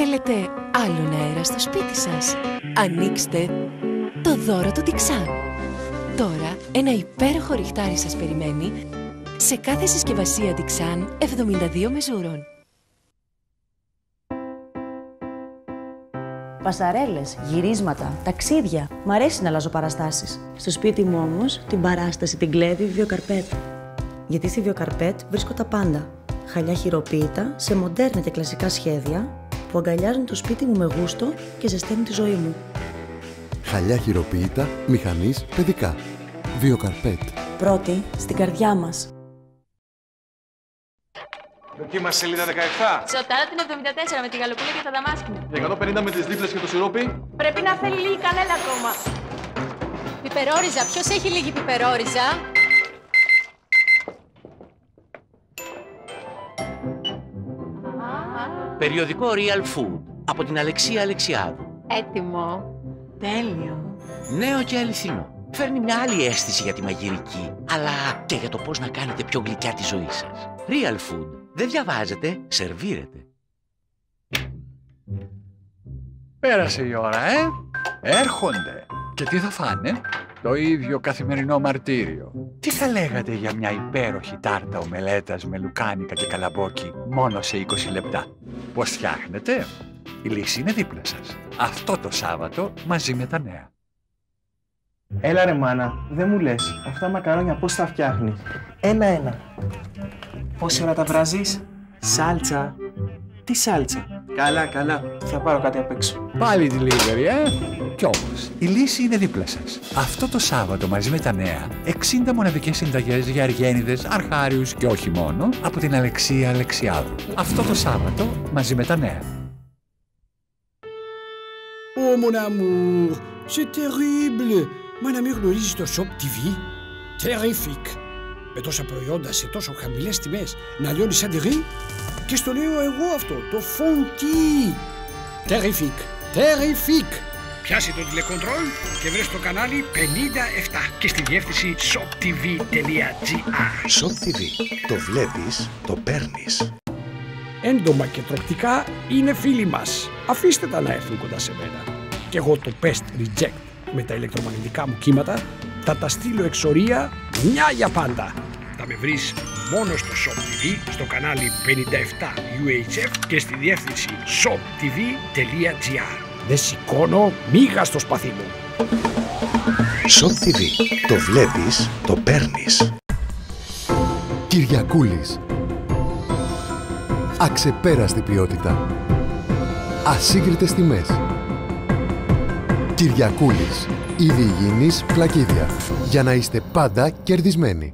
Θέλετε άλλον αέρα στο σπίτι σας? Ανοίξτε το δώρο του Dixan. Τώρα ένα υπέροχο ριχτάρι σας περιμένει σε κάθε συσκευασία Dixan 72 μεζούρων. Πασαρέλες, γυρίσματα, ταξίδια. Μ' αρέσει να αλλάζω παραστάσεις. Στο σπίτι μου όμως την παράσταση την κλέβει η Βιοκαρπέτ. Γιατί στη Βιοκαρπέτ βρίσκω τα πάντα. Χαλιά χειροποίητα σε μοντέρνα και κλασικά σχέδια που αγκαλιάζουν το σπίτι μου με γούστο και ζεσταίνουν τη ζωή μου. Χαλιά χειροποίητα, μηχανής, παιδικά. Βιοκαρπέτ. Πρώτη στην καρδιά μας. Δοκίμασε σελίδα 17. Σοτάρα την 74 με τη γαλοπούλα και τα δαμάσκηνα. Για 150 με τις δίπλες και το σιρόπι. Πρέπει να θέλει λίγη κανέλα ακόμα. Πιπερόριζα. Ποιος έχει λίγη πιπερόριζα? Περιοδικό Real Food από την Αλεξία Αλεξιάδου. Έτοιμο. Τέλειο. Νέο και αληθινό. Φέρνει μια άλλη αίσθηση για τη μαγειρική, αλλά και για το πώς να κάνετε πιο γλυκιά τη ζωή σας. Real Food. Δεν διαβάζετε, σερβίρετε. Πέρασε η ώρα, Έρχονται. Και τι θα φάνε? Το ίδιο καθημερινό μαρτύριο. Τι θα λέγατε για μια υπέροχη τάρτα ομελέτας με λουκάνικα και καλαμπόκι μόνο σε 20 λεπτά? Πώς φτιάχνετε? Η λύση είναι δίπλα σας. Αυτό το Σάββατο μαζί με τα νέα. Έλα ρε μάνα, δεν μου λες. Αυτά μακαρόνια πώς τα φτιάχνεις? Ένα-ένα. Πόση ώρα τα βράζεις? Σάλτσα. Τι σάλτσα? Καλά, καλά. Θα πάρω κάτι απ' έξω. Πάλι delivery, Κι όμως, η λύση είναι δίπλα σας. Αυτό το Σάββατο μαζί με τα νέα, 60 μοναδικές συνταγές για αργένιδες, αρχάριους και όχι μόνο, από την Αλεξία Αλεξιάδου. Αυτό το Σάββατο μαζί με τα νέα. Oh mon amour, c'est terrible. Μα να μην γνωρίζεις το Shop TV? Terrific. Με τόσα προϊόντα σε τόσο χαμηλές τιμές να λιώνεις σαν τυρί? Και στο λέω εγώ αυτό, το Fonty. Terrific, terrific. Πιάσε το τηλεκοντρόλ και βρες το κανάλι 57 και στη διεύθυνση shoptv.gr. Shop TV. Το βλέπεις, το παίρνεις. Έντομα και τροκτικά είναι φίλοι μας. Αφήστε τα να έρθουν κοντά σε μένα. Και εγώ το Pest Reject με τα ηλεκτρομαγνητικά μου κύματα θα τα στείλω εξορία μια για πάντα. Θα με βρεις μόνο στο Shop TV, στο κανάλι 57 UHF και στη διεύθυνση shoptv.gr. Δεν σηκώνω μίγα στο σπαθί μου. Shop TV. Το βλέπεις, το παίρνεις. Κυριακούλης. Αξεπέραστη ποιότητα. Ασύγκριτες τιμές. Κυριακούλης. Είδη υγιεινής πλακίδια. Για να είστε πάντα κερδισμένοι.